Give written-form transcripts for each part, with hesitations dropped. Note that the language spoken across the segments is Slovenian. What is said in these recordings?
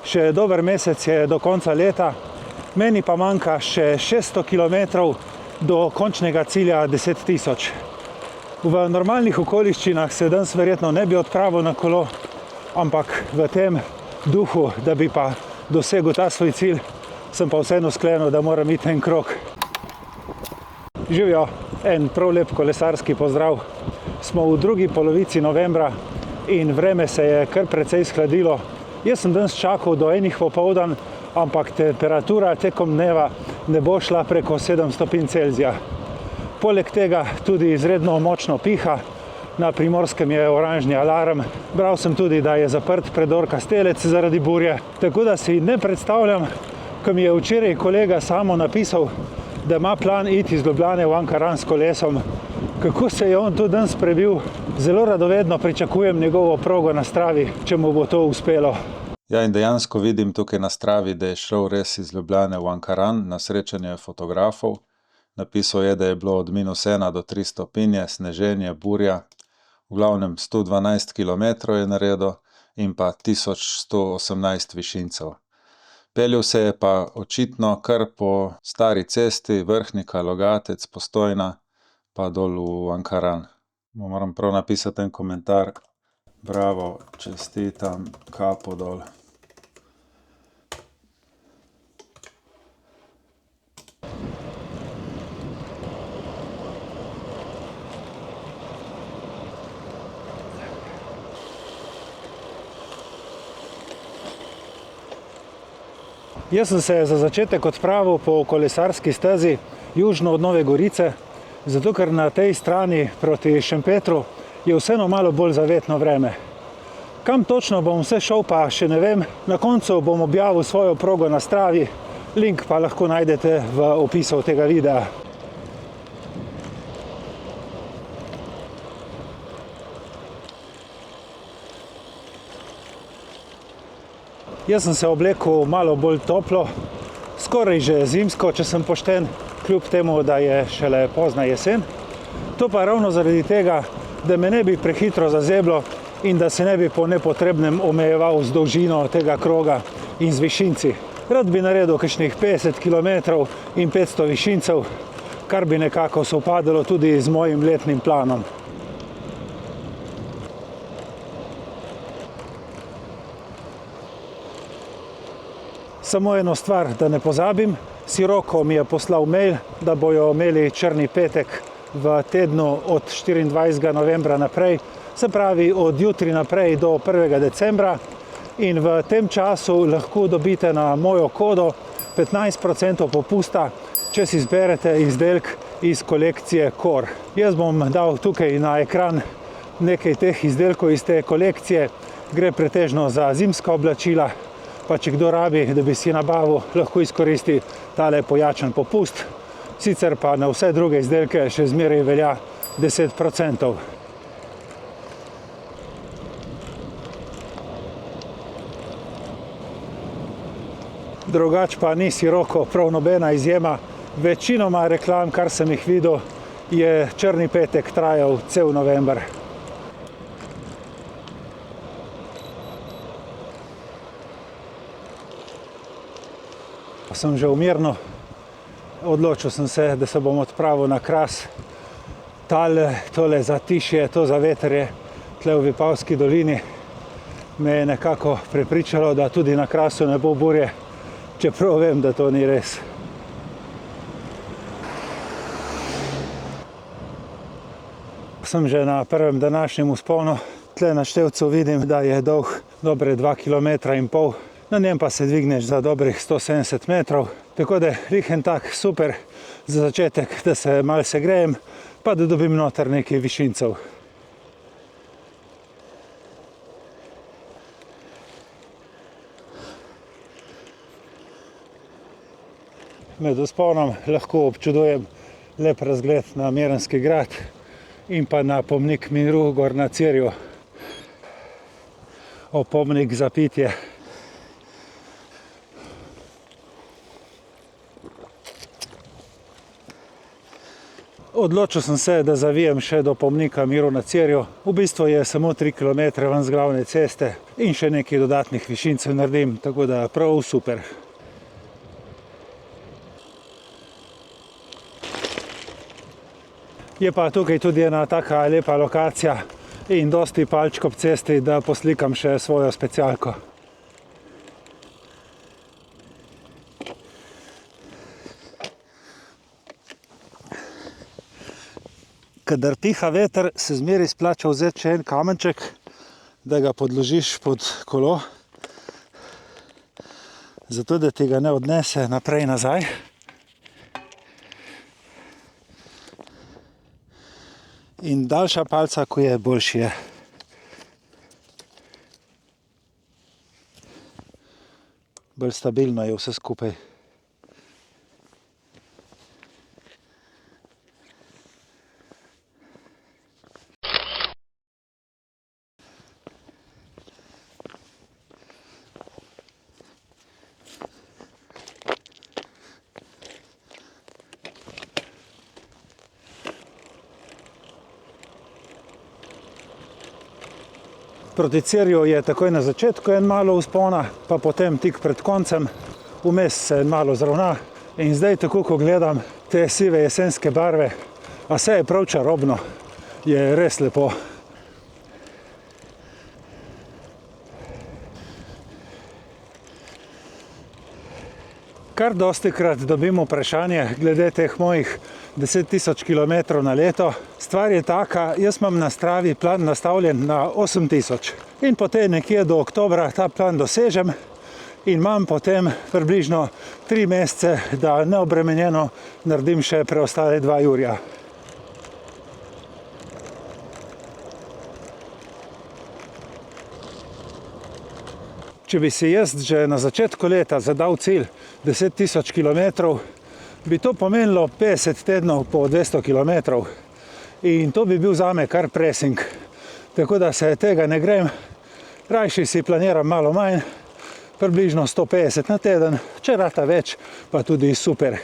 Še dober mesec je do konca leta, meni pa manjka še 600 km do končnega cilja 10 000. V normalnih okoliščinah se danes verjetno ne bi odpravil na kolo, ampak v tem duhu, da bi pa dosegel ta svoj cilj, sem pa vseeno sklenil, da moram iti en krog. Živijo, en prav lep kolesarski pozdrav. Smo v drugi polovici novembra in vreme se je kar precej shladilo. Jaz sem danes čakal do 1 popoldan, ampak temperatura tekom dneva ne bo šla preko 7 stopinj Celzija. Poleg tega tudi izredno močno piha, na Primorskem je oranžni alarm. Bral sem tudi, da je zaprt predor Kastelec zaradi burje, tako da si ne predstavljam, ko mi je včeraj kolega Samo napisal, da ima plan iti iz Ljubljane v Ankaran s kolesom. Kako se je on tu danes prebil? Zelo radovedno pričakujem njegovo progo na Stravi, če mu bo to uspelo. Ja, in dejansko vidim tukaj na Stravi, da je šel res iz Ljubljane v Ankaran na srečanje fotografov. Napisal je, da je bilo od -1 do 3 stopinje, sneženje, burja. V glavnem 112 km je naredil in pa 1118 višincev. Peljal se je pa očitno kar po stari cesti, Vrhnika, Logatec, Postojna, pa dol v Ankaran. Moram prav napisati en komentar. Bravo, čestitam, kapo dol. Jaz sem se za začetek odpravil po kolesarski stezi južno od Nove Gorice, zato ker na tej strani proti Šempetru je vseeno malo bolj zavetno vreme. Kam točno bom vse šel, pa še ne vem. Na koncu bom objavil svojo progo na Stravi, link pa lahko najdete v opisu tega videa. Jaz sem se oblekel malo bolj toplo, skoraj že zimsko, če sem pošten, kljub temu, da je šele pozna jesen. To pa ravno zaradi tega, da me ne bi prehitro zazeblo in da se ne bi po nepotrebnem omejeval z dolžino tega kroga in z višinci. Rad bi naredil kakšnih 50 km in 500 višincev, kar bi nekako sovpadalo tudi z mojim letnim planom. Samo eno stvar, da ne pozabim, Siroko mi je poslal mail, da bojo imeli črni petek v tednu od 24. novembra naprej, se pravi od jutri naprej do 1. decembra, in v tem času lahko dobite na mojo kodo 15% popusta, če si izberete izdelek iz kolekcije Core. Jaz bom dal tukaj na ekran nekaj teh izdelkov iz te kolekcije, gre pretežno za zimska oblačila, pa če kdo rabi, da bi si nabavil, lahko izkoristi tale pojačan popust. Sicer pa na vse druge izdelke še zmeraj velja 10%. Drugač pa ni Siroko prav nobena izjema. Večinoma reklam, kar sem jih videl, je črni petek trajal cel november. Sem že umirno, odločil sem se, da se bom odpravil na Kras. Tole zatišje, to zavetrje tle v Vipavski dolini me je nekako prepričalo, da tudi na Krasu ne bo burje, čeprav vem, da to ni res. Sem že na prvem današnjem vzponu. Tle na števcu vidim, da je dolg dobre 2,5 km. Na njem pa se dvigneš za dobrih 170 metrov, tako da rihen tak super za začetek, da se malo segrejem, pa da dobim noter nekaj višincev. Med vzponom lahko občudujem lep razgled na Miranski grad in pa na pomnik miru gor na Cirju. Opomnik za pitje. Odločil sem se, da zavijem še do pomnika Miru na Cerju. V bistvu je samo 3 km ven z glavne ceste in še nekaj dodatnih višincev naredim, tako da prav super. Je pa tukaj tudi ena taka lepa lokacija in dosti palčk ob cesti, da poslikam še svojo specialko. Kadar piha veter, se zmeraj splača vzeti še en kamenček, da ga podložiš pod kolo, zato da ti ga ne odnese naprej nazaj. In daljša palca, ko je, boljši je. Bolj stabilno je vse skupaj. Proti Cerju je takoj na začetku en malo vzpona, pa potem tik pred koncem, vmes se malo zravna in zdaj tako, ko gledam te sive jesenske barve, a vse je prav čarobno, je res lepo. Kar dostikrat dobim vprašanje glede teh mojih 10.000 km na leto. Stvar je taka, jaz imam na Stravi plan nastavljen na 8.000 in potem nekje do oktobra ta plan dosežem in imam potem približno 3 mesece, da neobremenjeno naredim še preostale 2 jurja. Če bi si jaz že na začetku leta zadal cilj 10.000 km, bi to pomenilo 50 tednov po 200 km in to bi bil zame kar pressing. Tako da se tega ne grem, rajši si planiram malo manj, približno 150 na teden, če rata več, pa tudi super.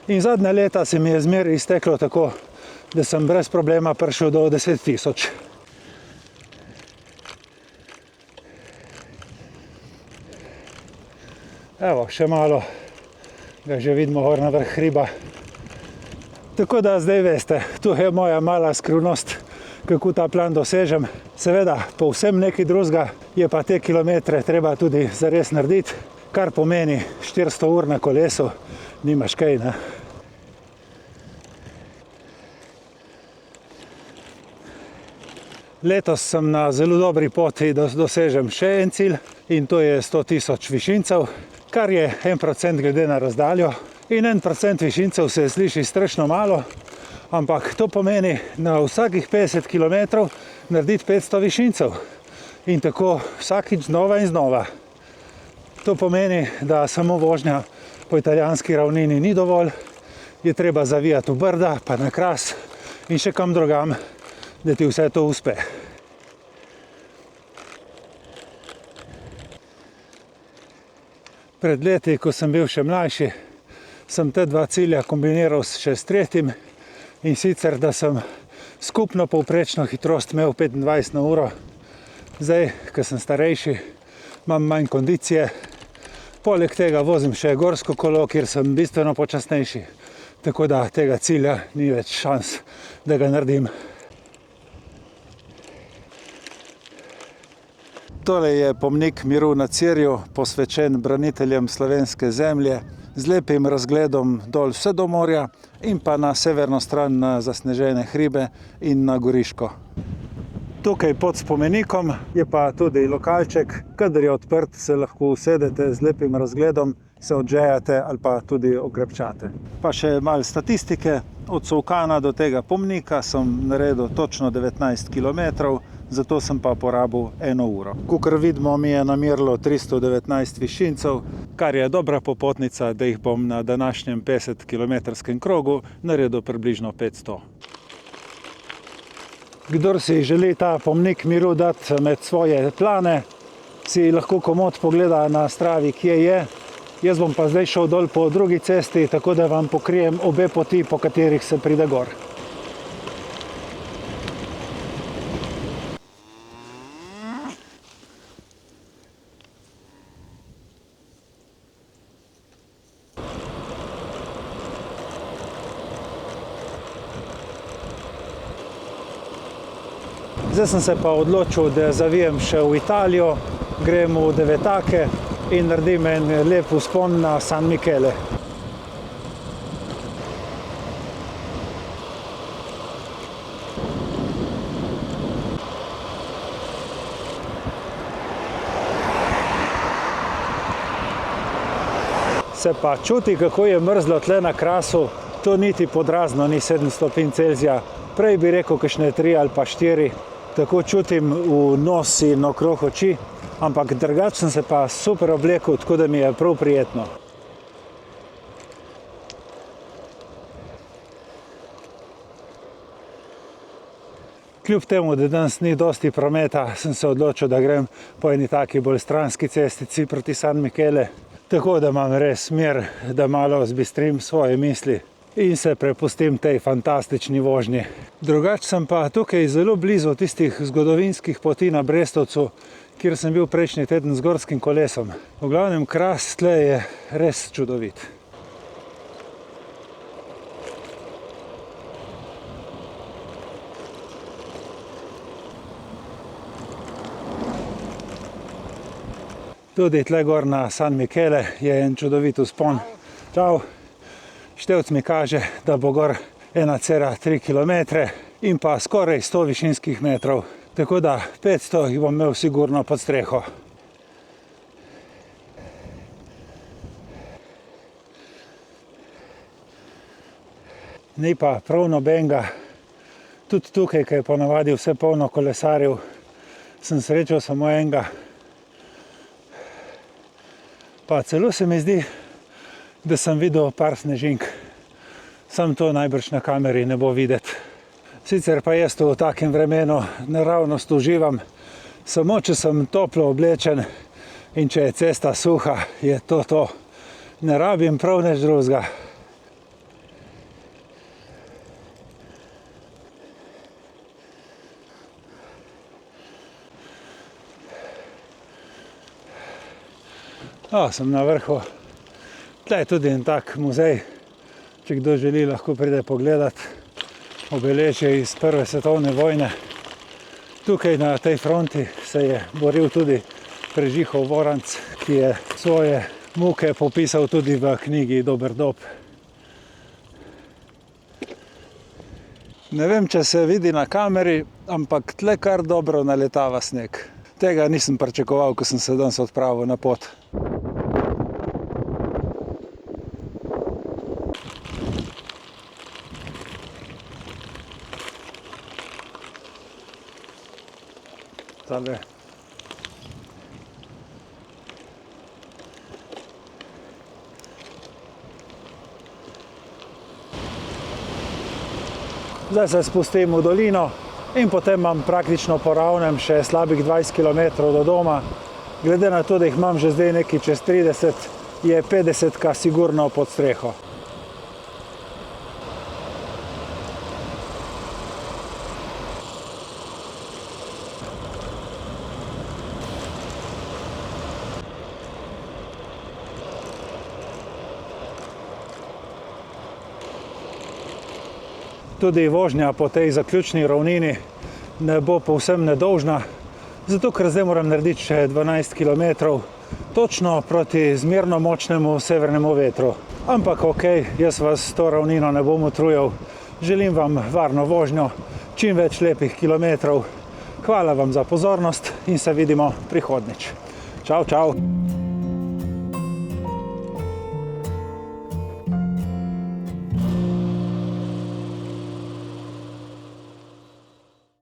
In zadnja leta se mi je zmeraj izteklo tako, da sem brez problema prišel do 10.000. Evo, še malo ga že vidimo gor na vrh hriba. Tako da zdaj veste, tu je moja mala skrivnost, kako ta plan dosežem. Seveda, povsem nekaj drugega, je pa te kilometre treba tudi zares narediti, kar pomeni 400 ur na kolesu, nimaš kaj, ne? Letos sem na zelo dobri poti, da dosežem še en cilj in to je 100.000 višincev, kar je 1% glede na razdaljo. In 1% višincev se sliši strašno malo, ampak to pomeni na vsakih 50 km narediti 500 višincev. In tako vsakič znova in znova. To pomeni, da samo vožnja po italijanski ravnini ni dovolj, je treba zavijati v Brda, pa na Kras in še kam drugam, da ti vse to uspe. Pred leti, ko sem bil še mlajši, sem te 2 cilja kombiniral še s tretjim in sicer, da sem skupno povprečno hitrost imel 25 na uro. Zdaj, ko sem starejši, imam manj kondicije, poleg tega vozim še gorsko kolo, kjer sem bistveno počasnejši, tako da tega cilja ni več šans, da ga naredim. Tole je pomnik Miru na Cerju, posvečen braniteljem slovenske zemlje, z lepim razgledom dol vse do morja in pa na severno stran na zasnežene hribe in na Goriško. Tukaj pod spomenikom je pa tudi lokalček, kadar je odprt, se lahko usedete z lepim razgledom, se odžejate ali pa tudi okrepčate. Pa še malo statistike, od Solkana do tega pomnika sem naredil točno 19 km, zato sem pa porabil 1 uro. Kakor vidimo, mi je namerilo 319 višincev, kar je dobra popotnica, da jih bom na današnjem 50-kilometrskem krogu naredil približno 500. Kdor si želi ta pomnik Miru dati med svoje plane, si lahko komot pogleda na Stravi, kje je. Jaz bom pa zdaj šel dol po drugi cesti, tako da vam pokrijem obe poti, po katerih se pride gor. Zdaj sem se pa odločil, da zavijem še v Italijo, grem v Devetake in naredim en lep vzpon na San Michele. Se pa čuti, kako je mrzlo tle na Krasu, to niti podrazno ni 7 stopinj Celzija, prej bi rekel kakšne 3 ali pa 4, tako čutim v nos in okrog oči, ampak drugače sem se pa super oblekel, tako da mi je prav prijetno. Kljub temu, da danes ni dosti prometa, sem se odločil, da grem po eni taki bolj stranski cestici proti San Michele, tako da imam res mir, da malo zbistrim svoje misli in se prepustim tej fantastični vožnji. Drugače sem pa tukaj zelo blizu tistih zgodovinskih poti na Brestovcu, kjer sem bil prejšnji teden z gorskim kolesom. V glavnem, Kras tle je res čudovit. Tudi tle gor na San Michele je en čudovit vzpon. Čau! Števc mi kaže, da bo gor 1,3 km in pa skoraj 100 višinskih metrov. Tako da 500 jih bom imel sigurno pod streho. Ni pa prav nobenega. Tudi tukaj, ko je ponavadi vse polno kolesarjev, sem srečal samo enega. Pa celo se mi zdi, da sem videl par snežink. Sam to najbrž na kameri ne bo videti. Sicer pa jaz v takem vremenu naravnost uživam. Samo če sem toplo oblečen in če je cesta suha, je to. Ne rabim prav nič drugega. Sem na vrhu. Tle je tudi en tak muzej, če kdo želi, lahko pride pogledat. Obeležje iz Prve svetovne vojne. Tukaj na tej fronti se je boril tudi Prežihov Voranc, ki je svoje muke popisal tudi v knjigi Dober dob. Ne vem, če se vidi na kameri, ampak tle kar dobro naletava sneg. Tega nisem pričakoval, ko sem se danes odpravil na pot. Tale. Zdaj se spustim v dolino in potem imam praktično po ravnem še slabih 20 km do doma. Glede na to, da jih imam že zdaj nekaj čez 30, je 50 sigurno pod streho. Tudi vožnja po tej zaključni ravnini ne bo povsem nedolžna, zato ker zdaj moram narediti še 12 km, točno proti zmerno močnemu severnemu vetru. Ampak okej, jaz vas s to ravnino ne bom utrujal. Želim vam varno vožnjo, čim več lepih kilometrov. Hvala vam za pozornost in se vidimo prihodnjič. Čau, čau!